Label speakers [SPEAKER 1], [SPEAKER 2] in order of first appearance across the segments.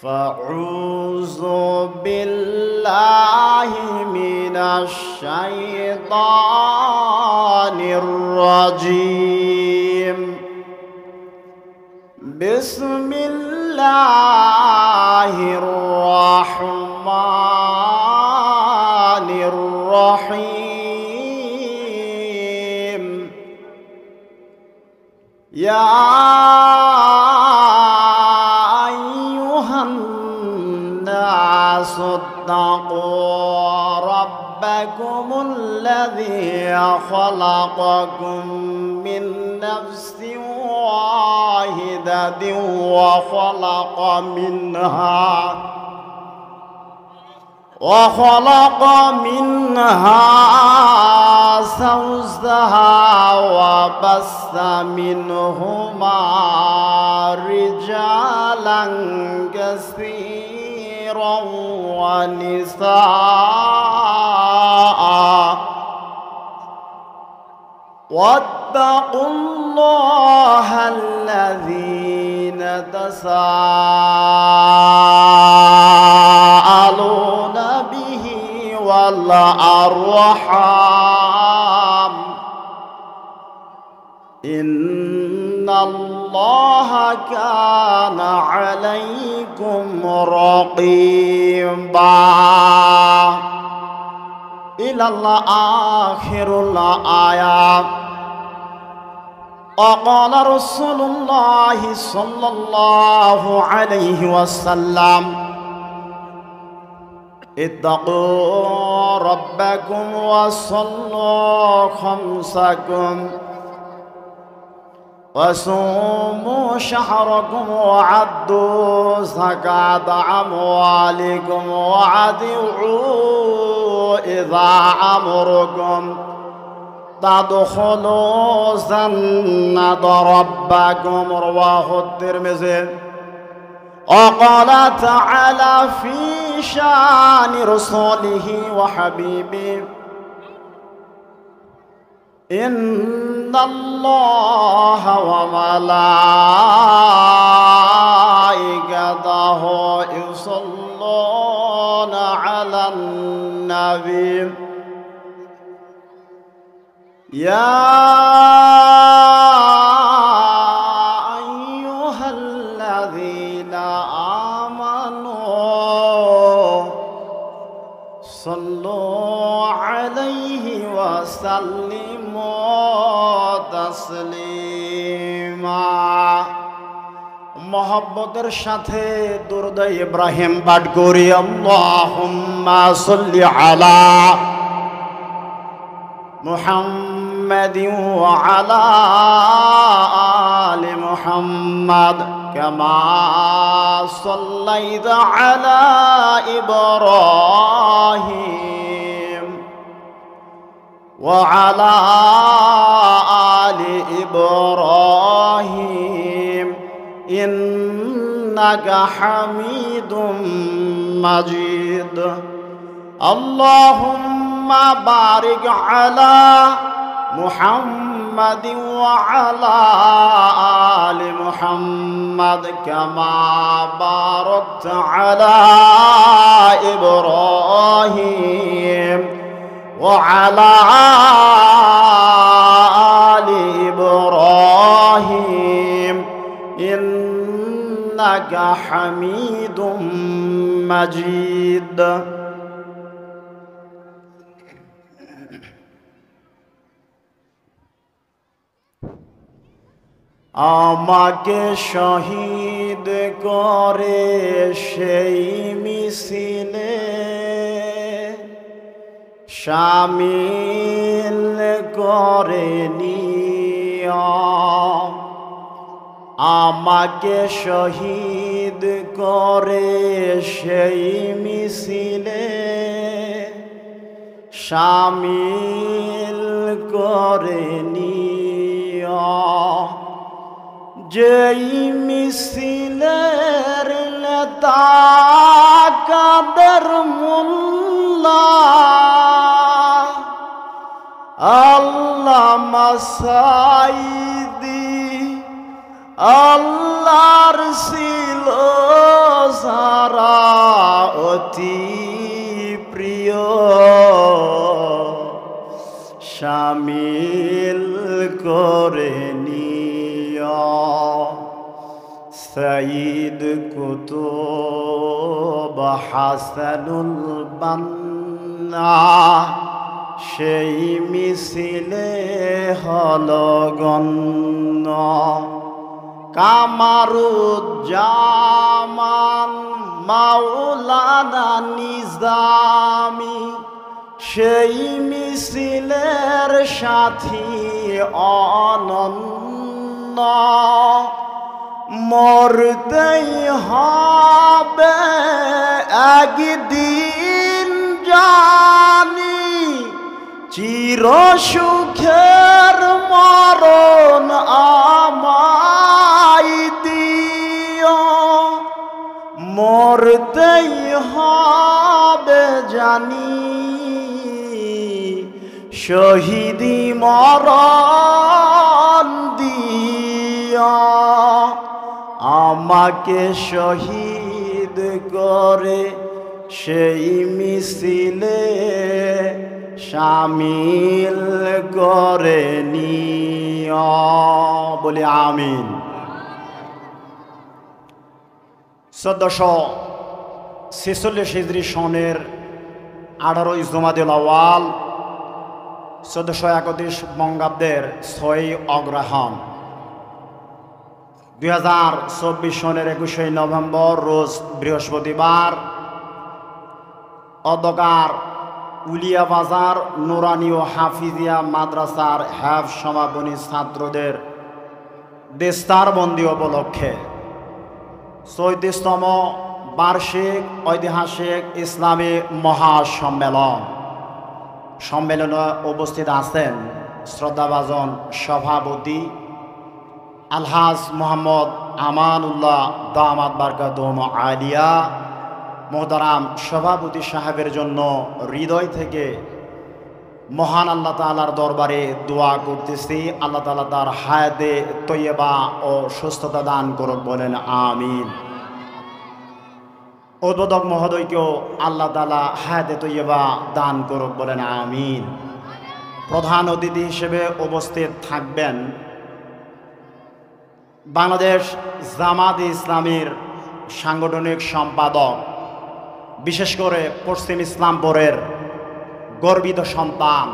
[SPEAKER 1] فأعوذ بالله من الشيطان الرجيم. بسم الله الرحمن الرحيم. يا اتقوا ربكم الذي خلقكم من نفس واحدة وخلق منها زوجها وبث منهما رجالا كثيرا ونساء واتقوا الله الذين تساءلون به والأرحام إن الله كان عليكم رقيبا. إلى آخر الآيات. وقال رسول الله صلى الله عليه وسلم: اتقوا ربكم وصلوا خمسكم وصوموا شهركم وعدوا زكاة أموالكم وأطيعوا إذا أمركم تدخلوا جنة ربكم. رواه الترمذي. وقال تعالى في شان رسوله وحبيبه: إن الله وملائكته يصلون على النبي يا أيها الذين آمنوا صلوا عليه وسلموا تسليما. محبتر সাথে দুরূদ ইব্রাহিম পাঠ করি। আল্লাহুম্মা সাল্লি আলা মুহাম্মাদিন ওয়া আলা আলি মুহাম্মাদ কামা সাল্লাইতা আলা ইব্রাহিম وعلى آل إبراهيم إنك حميد مجيد. اللهم بارك على محمد وعلى آل محمد كما باركت على إبراهيم وعلى آل إبراهيم إنك حميد مجيد. আমাকে শহীদ করে সেই মিছিলে শামিল করে নিও। আমাকে শহীদ করে সেই মিছিলে শামিল করে নিও। যেই মিছিলের নেতা কাদের মোল্লা আল্লামা সাইদি আল্লাহর ছিল কুতুব হাসানুল বান্না সেই মিছিলে হলো গণ্য কামারুজ্জামান মাওলানা নিজামি সেই মিছিলের সাথী অনন্য মরতেই হবে একদিন জানি চির সুখের মরণ আমায় দিও মরতেই হবে জানি শহীদি মরণ দিও আমাকে শহীদ করে সেই মিছিলে শামিল করে নিও বলি আমিন। 1446 হিজরি সনের 18 জুমাদুল আওয়াল 1431 বঙ্গাব্দের 6 অগ্রহায়ণ 2024 সনের 21 নভেম্বর রোজ বৃহস্পতিবার অন্ধকার উলিয়া বাজার নুরানি ও হাফিজিয়া মাদ্রাসার হেফজ সমাপনী ছাত্রদের দেস্তারবন্দি উপলক্ষে 34তম বার্ষিক ঐতিহাসিক ইসলামী মহাসম্মেলন সম্মেলনে উপস্থিত আছেন শ্রদ্ধাভাজন সভাপতি আলহাজ মোহাম্মদ আমানুল্লাহ দামাত বারকাতুহুম আলিয়া মোহতারাম সভাপতি সাহেবের জন্য হৃদয় থেকে মহান আল্লাহ তাআলার দরবারে দোয়া করতেছি আল্লাহ তাআলা তার হায়াতে তৈয়বা ও সুস্থতা দান করুক বলেন আমিন। উদ্বোধক মহোদয়কেও আল্লাহ তাআলা হায়াতে তৈয়বা দান করুক বলেন আমিন। প্রধান অতিথি হিসেবে উপস্থিত থাকবেন বাংলাদেশ জামাত ইসলামীর সাংগঠনিক সম্পাদক বিশেষ করে পশ্চিম ইসলামপুরের গর্বিত সন্তান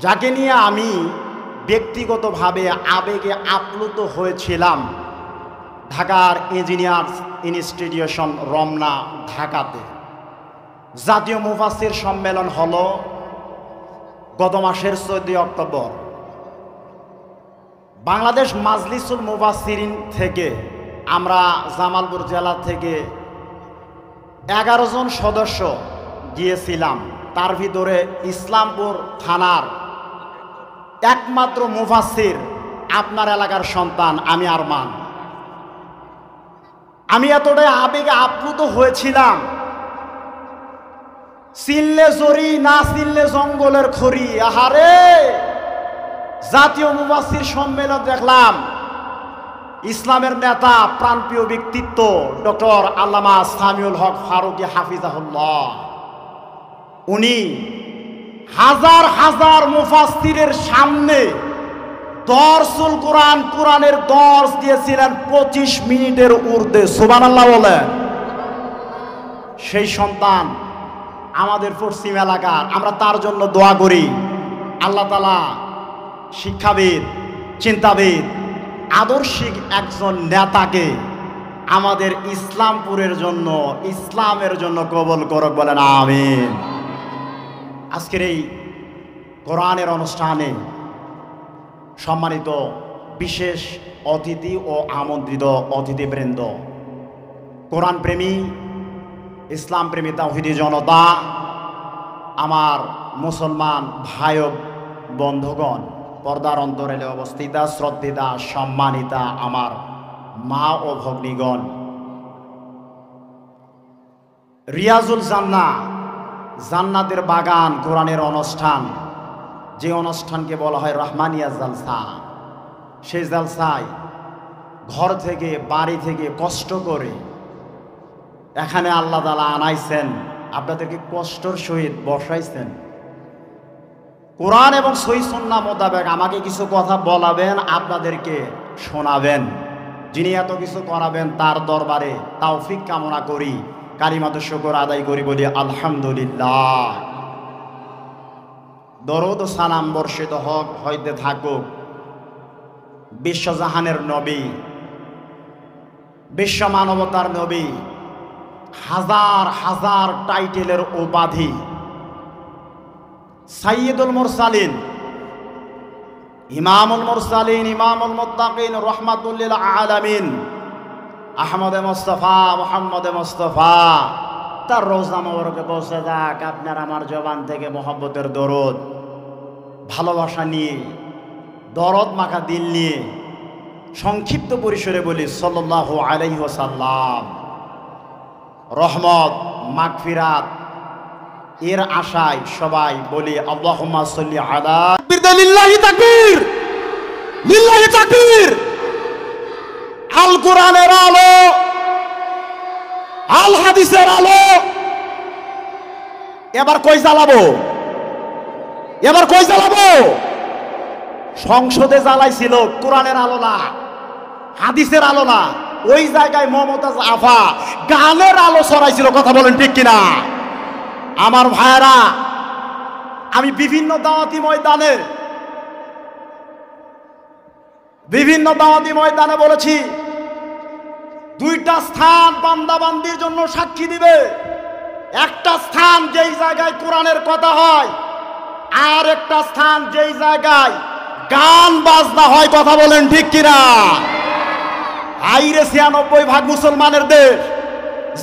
[SPEAKER 1] যাকে নিয়ে আমি ব্যক্তিগতভাবে আবেগে আপ্লুত হয়েছিলাম ঢাকার ইঞ্জিনিয়ার্স ইনস্টিটিউশন রমনা ঢাকাতে জাতীয় মুফাসসির সম্মেলন হলো গত মাসের 14 অক্টোবর। বাংলাদেশ মাজলিসুল মুফাসসিরিন থেকে আমরা জামালপুর জেলা থেকে 11 জন সদস্য গিয়েছিলাম। তার ভিতরে ইসলামপুর থানার একমাত্র মুফাসসির আপনার এলাকার সন্তান আমি আরমান। আমি এতটাই আবেগে আপ্লুত হয়েছিলাম, চিনলে জরি না চিনলে জঙ্গলের খড়ি। আহারে, জাতীয় মুফাসসির সম্মেলন দেখলাম, ইসলামের নেতা প্রাণপ্রিয় ব্যক্তিত্ব ডক্টর আল্লামা সামিউল হক ফারুকী হাফিজাহুল্লাহ, উনি হাজার হাজার মুফাসসিরের সামনে দরসুল কোরআন, কোরআনের দর্স দিয়েছিলেন 25 মিনিটের ঊর্ধ্বে। সুবহানাল্লাহ বলেন। সেই সন্তান আমাদের পশ্চিম এলাকার, আমরা তার জন্য দোয়া করি আল্লাহ তাআলা শিক্ষাবিদ, চিন্তাবিদ, আদর্শিক একজন নেতাকে আমাদের ইসলামপুরের জন্য, ইসলামের জন্য কবুল করুক বলেন আমিন। আজকের এই কোরআনের অনুষ্ঠানে সম্মানিত বিশেষ অতিথি ও আমন্ত্রিত অতিথিবৃন্দ, কোরআন প্রেমী, ইসলাম প্রেমী তাওহীদি জনতা, আমার মুসলমান ভাই ও বন্ধুগণ, পর্দার অন্তরালে অবস্থিতা শ্রদ্ধিতা সম্মানিতা আমার মা ও ভগ্নীগণ, রিয়াজুল জান্নাহ, জান্নাতের বাগান কোরআনের অনুষ্ঠান, যে অনুষ্ঠানকে বলা হয় রহমানিয়া জালসা, সেই জালসায় ঘর থেকে বাড়ি থেকে কষ্ট করে এখানে আল্লাহ তাআলা আনাইছেন, আপনাদেরকে কষ্টর সহিত বসাইছেন। কোরআন এবং সহিহ সুন্নাহ মোতাবেক আমাকে কিছু কথা বলাবেন, আপনাদেরকে শোনাবেন। যিনি এত কিছু করাবেন তার দরবারে তৌফিক কামনা করি, কালিমাতুশ শুকর আদায় করি, বলি আলহামদুলিল্লাহ। দরুদ ও সালাম বর্ষিত হক হইতে থাকুক বিশ্বজাহানের নবী, বিশ্ব মানবতার নবী, হাজার হাজার টাইটেলের উপাধি, সাইয়্যিদুল মুরসালিন, ইমামুল মুরসালিন, ইমামুল মুত্তাকিন, রাহমাতুল লিল আলামিন, আহমদে মুস্তাফা, মুহাম্মদে মুস্তাফা, তার রওজা মোবারকে পৌঁছে যাক আপনার আমার জবান থেকে মোহাব্বতের দরুদ, ভালোবাসা নিয়ে, দরদ মাখা দিল নিয়ে সংক্ষিপ্ত পরিসরে বলি সাল্লাল্লাহু আলাইহি ওয়াসাল্লাম। রহমত মাগফিরাত এর আশায় সবাই বলি আল্লাহুম্মা সাল্লি আলা লিল্লাহি তাকবীর, লিল্লাহি তাকবীর। আল কোরআনের আলো, আল হাদিসের আলো এবার কই জ্বালাবো, এবার কই জ্বালাবো? সংসদে জ্বালাইছিল কোরআনের আলো না, হাদিসের আলো না, ওই জায়গায় মমতাজ আফা গানের আলো ছড়াইছিল। কথা বলেন ঠিক কিনা? আমার ভাইয়েরা, আমি বিভিন্ন দাওয়াতি ময়দানে বলেছি, দুইটা স্থান বান্দাবান্দির জন্য সাক্ষী দিবে। একটা স্থান যেই জায়গায় কোরআনের কথা হয়, আর একটা স্থান যেই জায়গায় গান বাজনা হয়। কথা বলেন ঠিক কিনা? আইরে ৯৬% মুসলমানের দেশ,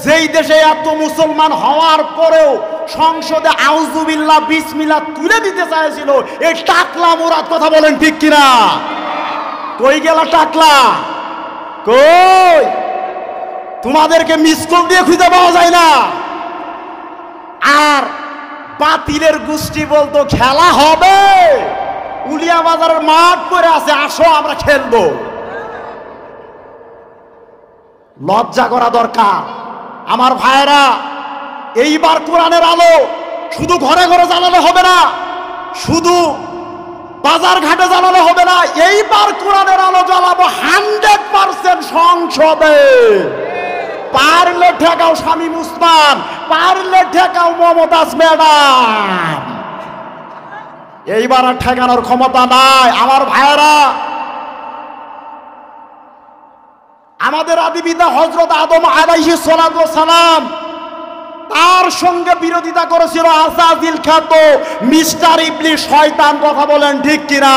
[SPEAKER 1] যেই দেশে এত মুসলমান হওয়ার পরেও সংসদে আউযুবিল্লাহ বিসমিল্লাহ তুলে দিতে চাইছিল এই টাকলা মুরাদ। কথা বলেন ঠিক কিনা? কই গেল টাকলা? কই? তোমাদেরকে মিস কল দিয়ে খুঁজে পাওয়া যায় না। আর বাতিলের গোষ্ঠী বলতো খেলা হবে, উলিয়া বাজারের মাঠ পড়ে আছে, আসো আমরা খেলবো। লজ্জা করা দরকার। আমার ভাইয়েরা, এইবার কোরআনের আলো শুধু ঘরে ঘরে জ্বালানো হবে না, শুধু বাজার ঘাটে জ্বালানো হবে না, এইবার কোরআনের আলো জ্বালাবো 100% সংসদে। পারলে ঠেকাও শামীম উসমান, পারলে ঠেকাও মমতাজ ম্যাডাম। এইবার আর ঠেকানোর ক্ষমতা নাই। আমার ভাইয়েরা, আমাদের আদি পিতা হযরত আদম আলাইহিস সালাতু ওয়াস সালাম, তার সঙ্গে বিরোধিতা করেছিল আসাজিল খ্যাত মিস্টার ইবলিস শয়তান। কথা বলেন ঠিক কিনা?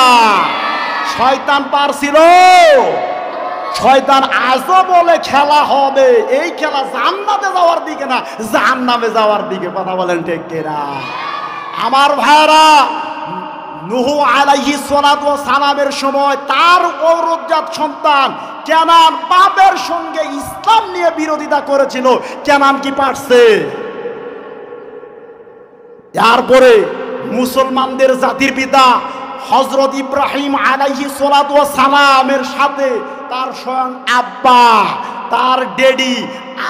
[SPEAKER 1] শয়তান পারছিল? শয়তান আজও বলে খেলা হবে, এই খেলা জান্নাতে যাওয়ার দিকে না, জাহান্নামে যাওয়ার দিকে। কথা বলেন ঠিক কিনা? আমার ভাইরা, নূহ আলাইহিস সালাতু ওয়াস সালামের সময় তার ঔরজাত সন্তান কেনান বাপের সঙ্গে ইসলাম নিয়ে বিরোধিতা করেছিল। কেনান কি পারছে? তারপরে মুসলমানদের জাতির পিতা হযরত ইব্রাহিম আলাইহিস সালাতু ওয়াস সালামের সাথে তার স্বয়ং আব্বা, তার ড্যাডি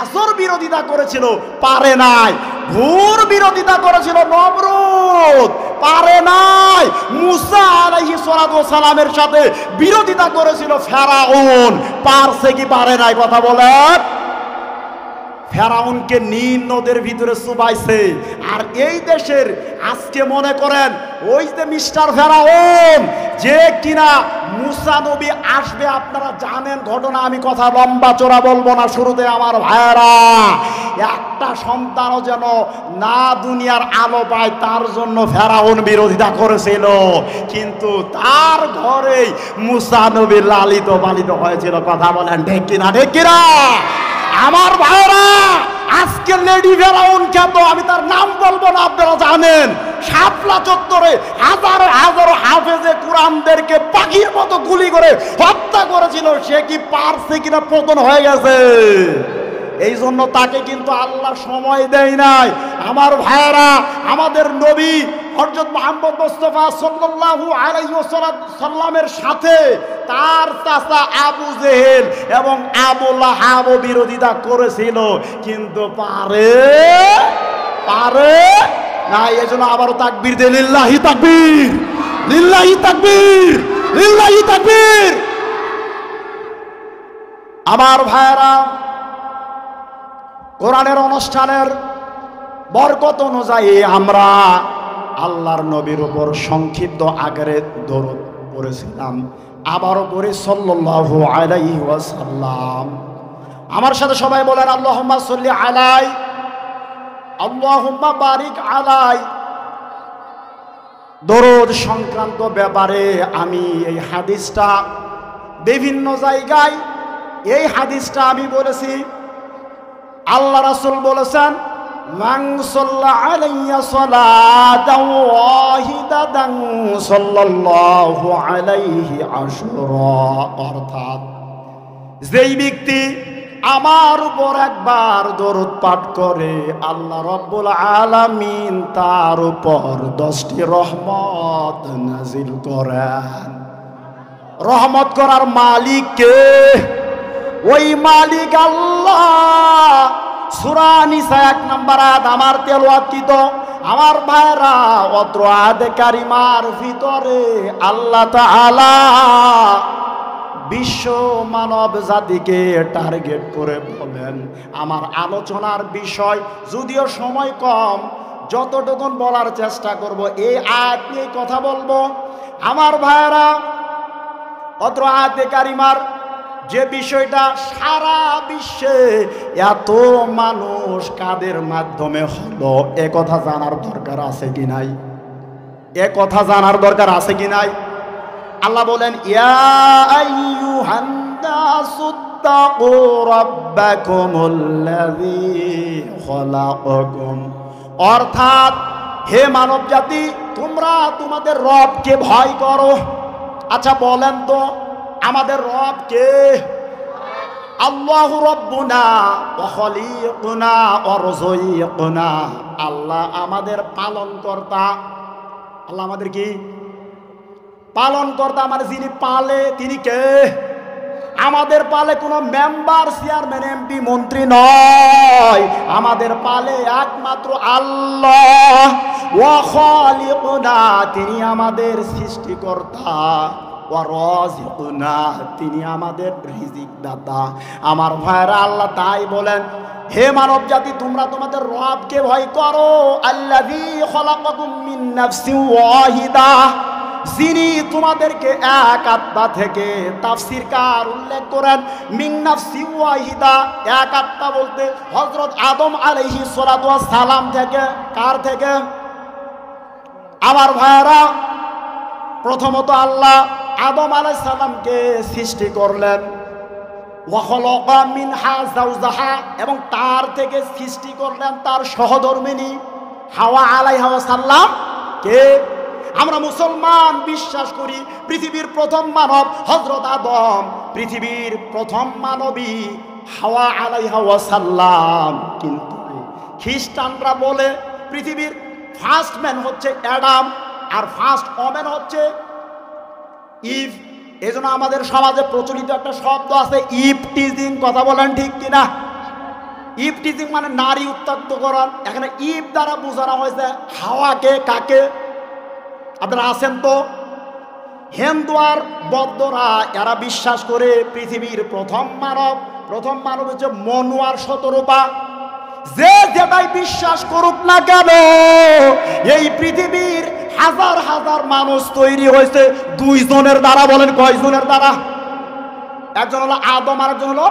[SPEAKER 1] আজর বিরোধিতা করেছিল, পারে নাই। ঘোর বিরোধিতা করেছিল নমরুদ, পারে নাই। মুসা আলাইহিস সালাতু ওয়াস সালামের সাথে বিরোধিতা করেছিল ফেরাউন, পারছে কি পারে নাই? কথা বলেন। ফেরাউনকে নীল নদের ভিতরে চুবাইছে। আর এই দেশের আজকে মনে করেন ওই যে মিস্টার ফেরাউন, যে কিনা মুসা নবী আসবে, আপনারা জানেন ঘটনা, আমি কথা লম্বা চোরা বলবো না। শুরুতে আমার ভাইয়েরা, একটা সন্তানও যেন না দুনিয়ার আলো পায় তার জন্য ফেরাউন বিরোধিতা করেছিল, কিন্তু তার ঘরেই মুসা নবী লালিত পালিত হয়েছিল। কথা বলেন ঠিক কিনা? ঠিক কিনা? আমার ভাইরা, আজকে লেডি ফেরাউন খ্যাত, আমি তার নাম বলবো না, আপনারা জানেন, শাপলা চত্বরে হাজার হাজার হাফেজে কুরআনদেরকে পাখির মতো গুলি করে হত্যা করেছিল। সে কি পারছে কিনা? পতন হয়ে গেছে। এই জন্য তাকে কিন্তু আল্লাহ সময় দেয় নাই। আমার ভাইয়েরা, আমাদের নবী হযরত মুহাম্মদ মুস্তাফা সাল্লাল্লাহু আলাইহি ওয়াসাল্লামের সাথে তার চাচা আবু জেহেল এবং আবু লাহাব বিরোধিতা করেছিল, কিন্তু পারে না। এজন্য আবারও তাকবীর দে, লিল্লাহি তাকবীর, লিল্লাহি তাকবীর, লিল্লাহি তাকবীর। আমার ভাইরা, কোরআনের অনুষ্ঠানের বরকত অনুযায়ী আমরা আল্লাহর নবীর উপর সংক্ষিপ্ত আকারে দরুদ পড়েছিলাম। আবারও পড়ি সাল্লাল্লাহু আলাইহি ওয়াসাল্লাম। আমার সাথে সবাই বলেন আল্লাহুম্মা সাল্লি আলাই, আল্লাহুম্মা বারিক আলাই। দরুদ সংক্রান্ত ব্যাপারে আমি এই হাদিসটা বিভিন্ন জায়গায় এই হাদিসটা আমি বলেছি। আল্লাহ রাসূল বলেছেন, মান সাল্লা আলাইয়া সালাতান ওয়াহিদাতান সাল্লাল্লাহু আলাইহি আশরা, অর্থাৎ যেই ব্যক্তি আমার উপর একবার দরুদ পাঠ করে আল্লাহ রাব্বুল আলামিন তার উপর 10টি রহমত নাজিল করেন। রহমত করার মালিক কে? ওই মালিক আল্লাহ। সূরা নিসা 1 নম্বর আয়াত আমার তেলাওয়াতকৃত। আমার ভাইরা, অত্র আয়াতে কারিমার ভিতরে আল্লাহ তাআলা বিশ্ব মানব জাতিকে টার্গেট করে বলেন, আমার আলোচনার বিষয় যদিও সময় কম, যতটুকু বলার চেষ্টা করব এই আয়াত নিয়ে কথা বলবো। আমার ভাইরা, অত্র আয়াতে কারিমার যে বিষয়টা সারা বিশ্বে এত মানুষ কাদের মাধ্যমে হলো এ কথা জানার দরকার আছে কি নাই? এ কথা জানার দরকার আছে কি নাই? আল্লাহ বলেন, ইয়া আইয়ুহান নাসুত্তাকু রাব্বাকুমুল্লাযী খলাকাকুম, অর্থাৎ হে মানব জাতি, তোমরা তোমাদের রবকে ভয় করো। আচ্ছা বলেন তো, আমাদের রব কে? আল্লাহু রাব্বুনা ওয়া খালিকুনা ওয়া রাযিকুনা, আল্লাহ আমাদের পালনকর্তা। আল্লাহ আমাদের কি পালনকর্তা? আমার যিনি পালে তিনি কে? আমাদের পালে কোনো মেম্বার, চেয়ারম্যান, এমপি, মন্ত্রী নয়। আমাদের পালে একমাত্র আল্লাহ। ওয়া খালিকুনা, তিনি আমাদের সৃষ্টিকর্তা। ওয়া রাযিকুনা, তিনি আমাদের রিজিক দাতা। আমার ভাইরা, আল্লাহ তাই বলেন, হে মানব জাতি, তোমরা তোমাদের রবকে ভয় করো। আল্লাযী খলাকাকুম মিন নাফসিন ওয়াহিদা, যিনি তোমাদেরকে এক আত্মা থেকে, তাফসীরকার উল্লেখ করেন মিন নাফসিন ওয়াহিদা, এক আত্মা বলতে হযরত আদম আলাইহিস সালাতু ওয়াস সালাম থেকে। কার থেকে? আমার ভাইরা, প্রথমত আল্লাহ আদম আলাইহিস সালামকে সৃষ্টি করলেন। ওয়া খালাকা মিনহা যাওজাহা, এবং তার থেকে সৃষ্টি করলেন তার সহধর্মিণী হাওয়া আলাইহা সালাম কে? আমরা মুসলমান বিশ্বাস করি পৃথিবীর প্রথম মানব হযরত আদম, পৃথিবীর প্রথম মানবী হাওয়া আলাইহা সালাম। কিন্তু খ্রিস্টানরা বলে পৃথিবীর ফার্স্ট ম্যান হচ্ছে অ্যাডাম আর ফার্স্ট ওম্যান হচ্ছে ইভ। এজন্য আমাদের সমাজে প্রচলিত একটা শব্দ আছে ইভ টিজিং। কথা বলেন ঠিক কিনা? ইভ টিজিং মানে নারী উত্ত্যক্তকরণ। এখানে ইভ দ্বারা বোঝানো হয়েছে হাওয়াকে। কাকে? আপনারা আছেন তো? হিন্দু আর বৌদ্ধরা এরা বিশ্বাস করে পৃথিবীর প্রথম মানব হচ্ছে মনু আর শতরূপা। যে যেটাই বিশ্বাস করুক না কেন, এই পৃথিবীর হাজার হাজার মানুষ তৈরি হয়েছে দুইজনের দ্বারা। বলেন কয়জনের দ্বারা? একজন হলো আদম আর একজন হলো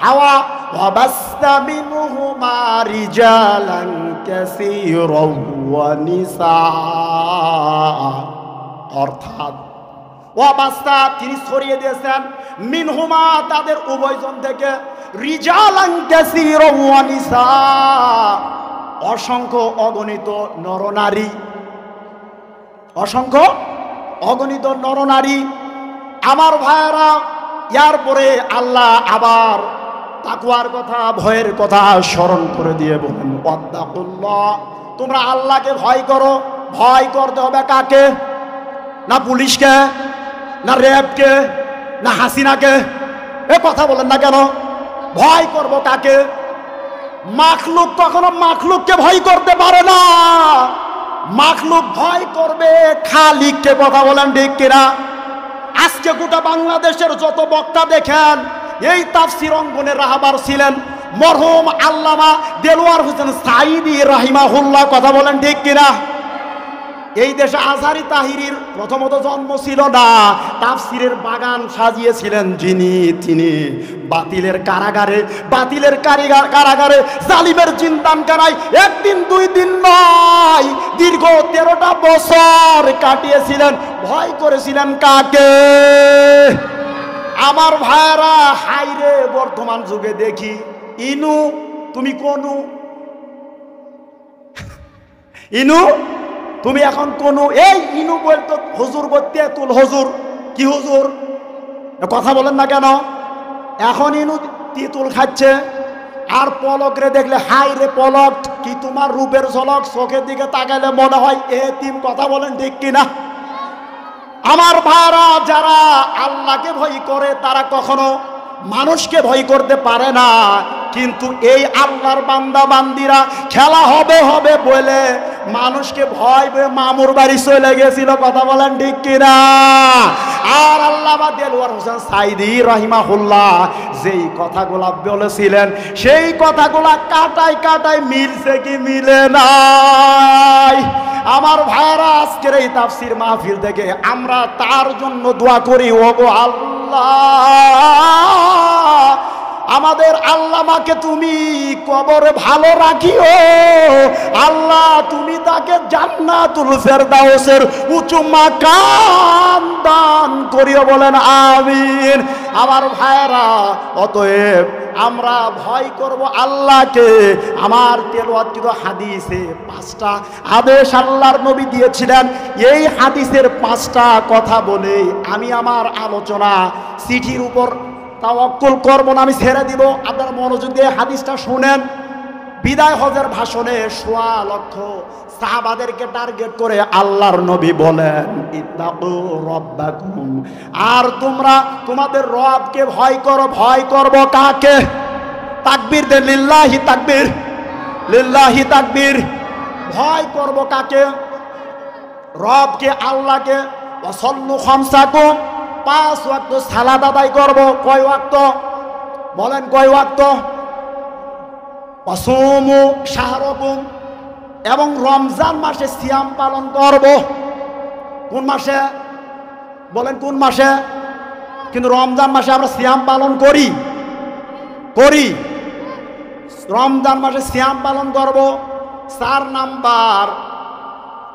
[SPEAKER 1] হাওয়া। ওয়াবাসসা মিনহুমা রিজালান কাসীরান ওয়া নিসা, অর্থাৎ ওয়াবাসসা তিনি ছড়িয়ে দিয়েছেন মিনহুমা তাদের উভয়জন থেকে রিজালান কাসীরান ওয়া নিসা, অসংখ্য অগণিত নরনারী। অসংখ্য অগণিত নরনারী। আমার ভাইয়েরা, ইয়ার পরে আল্লাহ আবার তাকওয়ার কথা, ভয়ের কথা স্মরণ করে দিয়ে বলেন, ওয়াত্তাকুল্লাহ, তোমরা আল্লাহকে ভয় করো। ভয় করতে হবে কাকে? না পুলিশকে, না র্যাবকে, না হাসিনাকে? এ কথা বলেন না কেন? ভয় করব কাকে? মাখলুক কখনো মাখলুককে ভয় করতে পারে না। মাখলুক ভয় করবে খালিককে। কথা বলেন ঠিক কিনা? আজকে গোটা বাংলাদেশের যত বক্তা দেখেন, এই তাফসীর অঙ্গনের রাহবার ছিলেন মরহুম আল্লামা দেলোয়ার হোসেন সাঈদী রাহিমাহুল্লাহ। কথা বলেন ঠিক কিনা? এই দেশে আজহারি তাহিরির প্রথমত জন্ম ছিল না, তাফসীরের বাগান সাজিয়েছিলেন যিনি, তিনি বাতিলের কারাগারে, বাতিলের কারাগারে জালিমের জিন্দানখানায় একদিন দুই দিন নয়, দীর্ঘ 13টা বছর কাটিয়েছিলেন। ভয় করেছিলেন কাকে? আমার ভাইরা, হাইরে বর্তমান যুগে দেখি ইনু তুমি কোনু, ইনু তুমি এখন কোন, এই ইনু বলতো হুজুর বলতে তুল হুজুর, কি হুজুর? কথা বলেন না কেন? এখন ইনু তিতুল খাচ্ছে। আর পলক রে দেখলে, হাই রে পলক, কি তোমার রূপের ঝলক, চোখের দিকে তাকাইলে মনে হয় এতিম। কথা বলেন ঠিক কিনা? আমার ভাইরা, যারা আল্লাহকে ভয় করে তারা কখনো মানুষকে ভয় করতে পারে না, কিন্তু এই আল্লাহর বান্দা বান্দিরা খেলা হবে হবে বলে মানুষকে ভয় পেয়ে মামুর বাড়ি চলে গেছিল। কথা বলেন ঠিক কিনা? আর আল্লামা দেলোয়ার হোসেন সাঈদী রাহিমাহুল্লাহ যেই কথাগুলা বলেছিলেন, সেই কথাগুলা কাটায় কাটায় মিলছে কি মিলে নাই? আমার ভাইরা, আজকের এই তাফসীর মাহফিল থেকে আমরা তার জন্য দোয়া করি, ওগো আল্লাহ, আমাদের আল্লামাকে তুমি কবরে ভালো রাখিও। আল্লাহ, তুমি তাকে জান্নাতুল ফেরদাউসের উঁচু মাকাম দান করিও। বলেন আমিন। আমার ভাইরা, অতএব আমরা ভয় করব আল্লাহকে। আমার তেলাওয়াতকৃত হাদিসে 5টা আদেশ আল্লাহর নবী দিয়েছিলেন। এই হাদিসের 5টা কথা বলে আমি আমার আলোচনা চিঠির উপর তাওয়াক্কুল করব না, আমি ছেড়ে দিব। আপনারা মনোযোগ দিয়ে হাদিসটা শুনেন। বিদায় হজের ভাষণে 1.25 লক্ষ সাহাবাদেরকে টার্গেট করে আল্লাহর নবী বলেন, ইত্তাকু রাব্বাকুম, আর তোমরা তোমাদের রবকে ভয় করো। ভয় করব কাকে? তাকবীর দেন, লিল্লাহি তাকবীর, লিল্লাহি তাকবীর। ভয় করব কাকে? রবকে, আল্লাহকে। ওয়াসাল্লু খামসাকুম, 5 ওয়াক্ত সালাত আদায় করব। কয় ওয়াক্ত? বলেন কয় ওয়াক্ত? ওয়াসুমু শাহরাকুম, এবং রমজান মাসে সিয়াম পালন করব। কোন মাসে? বলেন কোন মাসে? কিন্তু রমজান মাসে আমরা সিয়াম পালন করি, রমজান মাসে সিয়াম পালন করব। 4 নাম্বার,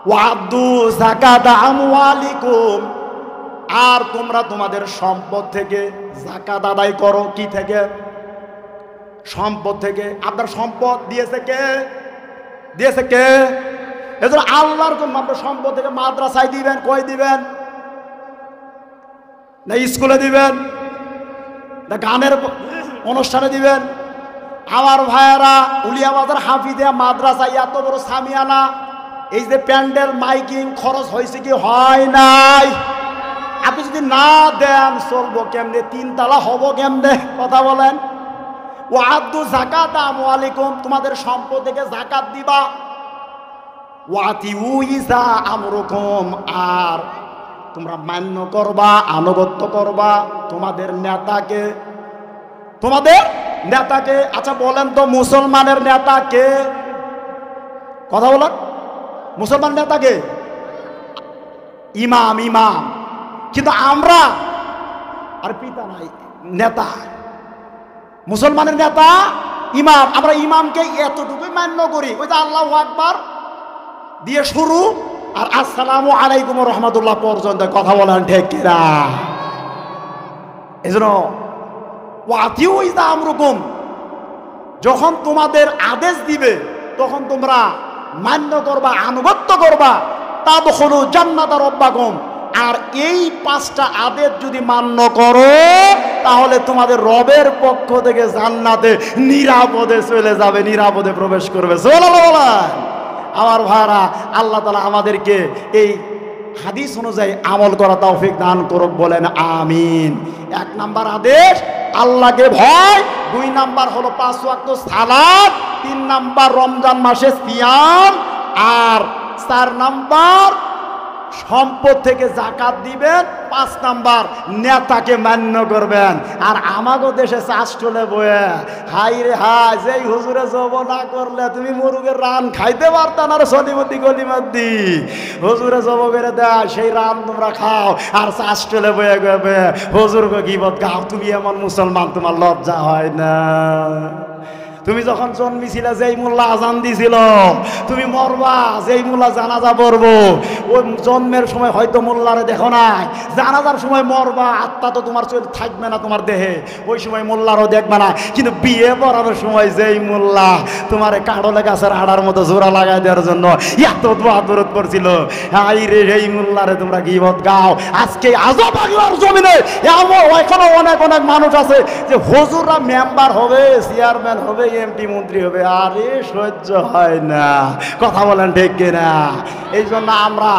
[SPEAKER 1] ওয়াদু যাকাত আমওয়ালিকুম, আর তোমরা তোমাদের সম্পদ থেকে যাকাত আদায় করো। কি থেকে? সম্পদ থেকে। আপনার সম্পদ দিয়েছে কে? দিয়েছে কে? এজন্য আল্লাহর জন্য আপনার সম্পদ থেকে মাদ্রাসায় দিবেন। কই দিবেন? না স্কুলে দিবেন, না গানের অনুষ্ঠানে দিবেন? আমার ভাইয়েরা, উলিয়াবাজার হাফিজিয়া মাদ্রাসা এত বড় সামিয়ানা, এই যে প্যান্ডেল মাইকিং খরচ হয়েছে কি হয় নাই? আপনি যদি না দেন চলবো কেমনে? 3 তালা হবো কেমনে? কথা বলেন। ওয়াদু যাকাত আমওয়ালিকুম, তোমাদের সম্পদ থেকে যাকাত দিবা। ওয়াতিউ ইজা আমরুকুম, আর তোমরা মান্য করবা, আনুগত্য করবা তোমাদের নেতাকে, তোমাদের নেতাকে। আচ্ছা বলেন তো, মুসলমানের নেতা কে? কথা বলেন। মুসলমান নেতাকে? ইমাম, ইমাম। কিন্তু আমরা আর পিতা নাই, নেতা। মুসলমানের নেতা ইমাম। আমরা ইমামকে এতটুকুই মান্য করি, ওই যে আল্লাহু আকবার দিয়ে শুরু আর আসসালামু আলাইকুম রহমতুল্লাহ পর্যন্ত। কথা বলেন ঠিক কিনা? এজন্য ওয়াতিউ ইজা আমরুকুম, যখন তোমাদের আদেশ দিবে তখন তোমরা মান্য করবা, আনুগত্য করবা। তাদখুলু জান্নাতা রাব্বাকুম, আর এই 5টা আদেশ যদি মান্য করো তাহলে তোমাদের রবের পক্ষ থেকে জান্নাতে নিরাপদে চলে যাবে, নিরাপদে প্রবেশ করবে। সুবহানাল্লাহ। আমার ভাইরা, আল্লাহ তাআলা আমাদেরকে এই হাদিস অনুযায়ী আমল করা তৌফিক দান করুক। বলেন আমিন। 1 নাম্বার আদেশ আল্লাহকে ভয়, 2 নাম্বার হলো 5 ওয়াক্ত সালাত, 3 নাম্বার রমজান মাসে সিয়াম, আর 4 নাম্বার সম্পদ থেকে যাকাত দিবেন, 5 নাম্বার নেতাকে মান্য করবেন। আর আমাগো দেশে চাষটলে বয়ে হাই রে হাই, যেই হুজুরে জব না করলে তুমি মুরগের রান খাইতে পারতা না, সলিমতি গলিমতি হুজুরে জব করে দেয়, সেই রান তোমরা খাও আর চাষটলে বয়ে গেবে হুজুরকে গিবত গাও। তুমি এমন মুসলমান, তোমার লজ্জা হয় না? তুমি যখন জন্মিছিলে যেই মোল্লা আজান দিছিল, তুমি মরবা যেই মোল্লা জানাজা পড়বো, ওই জন্মের সময় হয়তো মোল্লারে দেখো নাই, জানাজার সময় মরবা, আত্মা তো তোমার চোখ থাকবে না তোমার দেহে, ওই সময় মোল্লারও দেখবে না। কিন্তু বিয়ে পড়ানোর সময় যেই মোল্লা তোমার কাঁড়লে গাছের আড়ার মতো জোড়া লাগাই দেওয়ার জন্য এত দোয়া দরদ করছিল, হাই রে এই মোল্লারে তোমরা গীবত গাও। আজকে আজব বাংলার জমিনে এখনো অনেক অনেক মানুষ আছে যে হুজুররা মেম্বার হবে, চেয়ারম্যান হবে, এমপি মন্ত্রী হবে, আরে সহ্য হয় না। কথা বলেন ঠিক কিনা? এই জন্য আমরা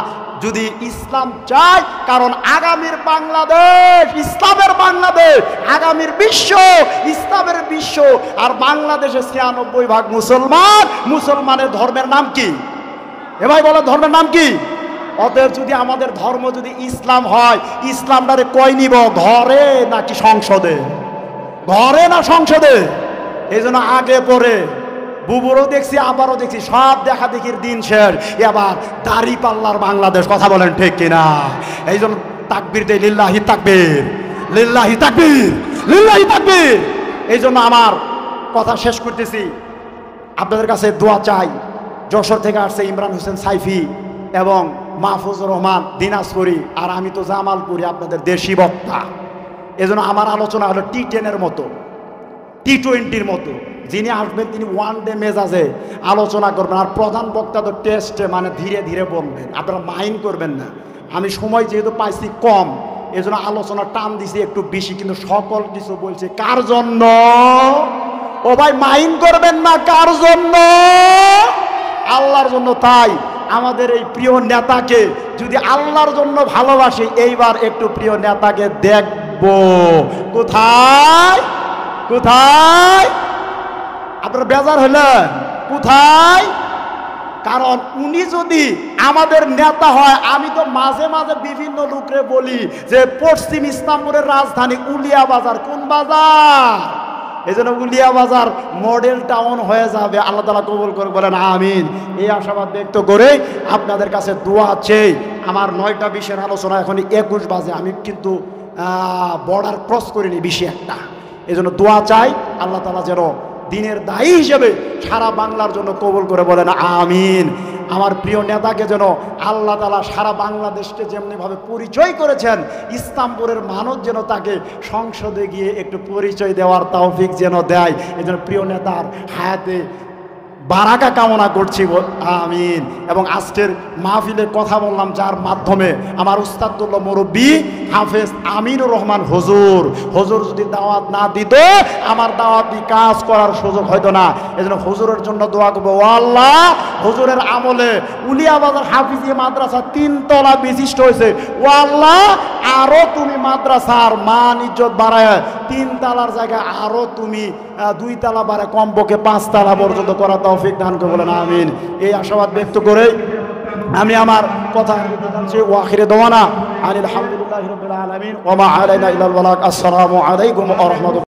[SPEAKER 1] যদি ইসলাম চাই, কারণ আগামীর বাংলাদেশ ইসলামের বাংলাদেশ, আগামীর বিশ্ব ইসলামের বিশ্ব। আর বাংলাদেশে 96% মুসলমান। মুসলমানের ধর্মের নাম কি? এ ভাই বলো, ধর্মের নাম কি? অতএব যদি আমাদের ধর্ম যদি ইসলাম হয়, ইসলামটারে কয় নিব, ঘরে নাকি সংসদে? ঘরে না সংসদে? এই জন্য আগে পরে বুবুরও দেখছি, আবারও দেখছি, সব দেখা দেখির দিন শেষ, এবার দাড়ি পাল্লার বাংলাদেশ। কথা বলেন ঠিক কিনা? এই জন্য তাকবীর দেয়, লিল্লাহি তাকবীর, লিল্লাহি তাকবীর, লিল্লাহি তাকবীর। এই জন্য আমার কথা শেষ করতেছি, আপনাদের কাছে দোয়া চাই। যশোর থেকে আসছে ইমরান হোসেন সাইফি এবং মাহফুজুর রহমান দিনাজপুরি, আর আমি তো জামালপুরি, আপনাদের দেশি বক্তা। এজন্য আমার আলোচনা হলো T10-এর মতো, T20-র মতো। যিনি আসবেন তিনি ওয়ান ডে মেজাজে আলোচনা করবেন, আর প্রধান বক্তা তো টেস্টে, মানে ধীরে ধীরে বলবেন, আপনারা মাইন্ড করবেন না। আমি সময় যেহেতু পাইছি কম, এজন্য আলোচনা টান দিছি একটু বেশি, কিন্তু সকল কিছু বলছে কার জন্য? ও ভাই মাইন্ড করবেন না, কার জন্য? আল্লাহর জন্য। তাই আমাদের এই প্রিয় নেতাকে যদি আল্লাহর জন্য ভালোবাসি, এইবার একটু প্রিয় নেতাকে দেখবো। কোথায় কোথায়? আপনারা বেজার হলেন? কোথায়? কারণ উনি যদি আমাদের নেতা হয়, আমি তো মাঝে মাঝে বিভিন্ন লোকরে বলি যে পশ্চিম ইসলামপুরের রাজধানী উলিয়া বাজার। কোন বাজার? এই জন্য উলিয়া বাজার মডেল টাউন হয়ে যাবে। আল্লাহ তাআলা কবুল করে, বলেন আমিন। এই আশাবাদ ব্যক্ত করে আপনাদের কাছে দোয়া চেয়ে আমার 9টা 20-এর আলোচনা, এখন 21 বাজে, আমি কিন্তু বর্ডার ক্রস করিনি 21টা। এই জন্য দোয়া চাই, আল্লাহ তাআলা যেন দিনের দায়ী হিসেবে সারা বাংলার জন্য কবুল করে, বলেন আমিন। আমার প্রিয় নেতাকে যেন আল্লাহ তাআলা সারা বাংলাদেশকে যেমনিভাবে পরিচয় করেছেন, ইসলামপুরের মানুষ যেন তাকে সংসদে গিয়ে একটু পরিচয় দেওয়ার তৌফিক যেন দেয়। এই জন্য প্রিয় নেতার হায়াতে বারাকা কামনা করছি, আমিন। এবং আজকের মাহফিলে কথা বললাম যার মাধ্যমে, আমার উস্তাদুল্লাহ মুরব্বী হাফেজ আমিনুর রহমান হুজুর। হুজুর যদি দাওয়াত না দিত, আমার দাওয়াত দিয়ে কাজ করার সুযোগ হয়তো না। এই জন্য হুজুরের জন্য দোয়া করবো, ও আল্লাহ, হুজুরের আমলে উলিয়াবাজার হাফিজিয়া মাদ্রাসা 3 তলা বিশিষ্ট হয়েছে। ও আল্লাহ, আরো তুমি মাদ্রাসার মান ইজ্জত বাড়ায় 3 তালার জায়গায় আরো তুমি 2 তালা বাড়ায় কমপক্ষে 5 তালা পর্যন্ত করা তৌফিক দান করে, বলেন আমিন। এই আশাবাদ ব্যক্ত করে আমি আমার কথা ওয়া আখিরে দাওয়ানা আলহামদুলিল্লাহি রাব্বিল আলামিন ওয়া মা আলাইনা ইল্লাল বালাগ। আসসালামু আলাইকুম ওয়া রাহমাতুল্লাহ।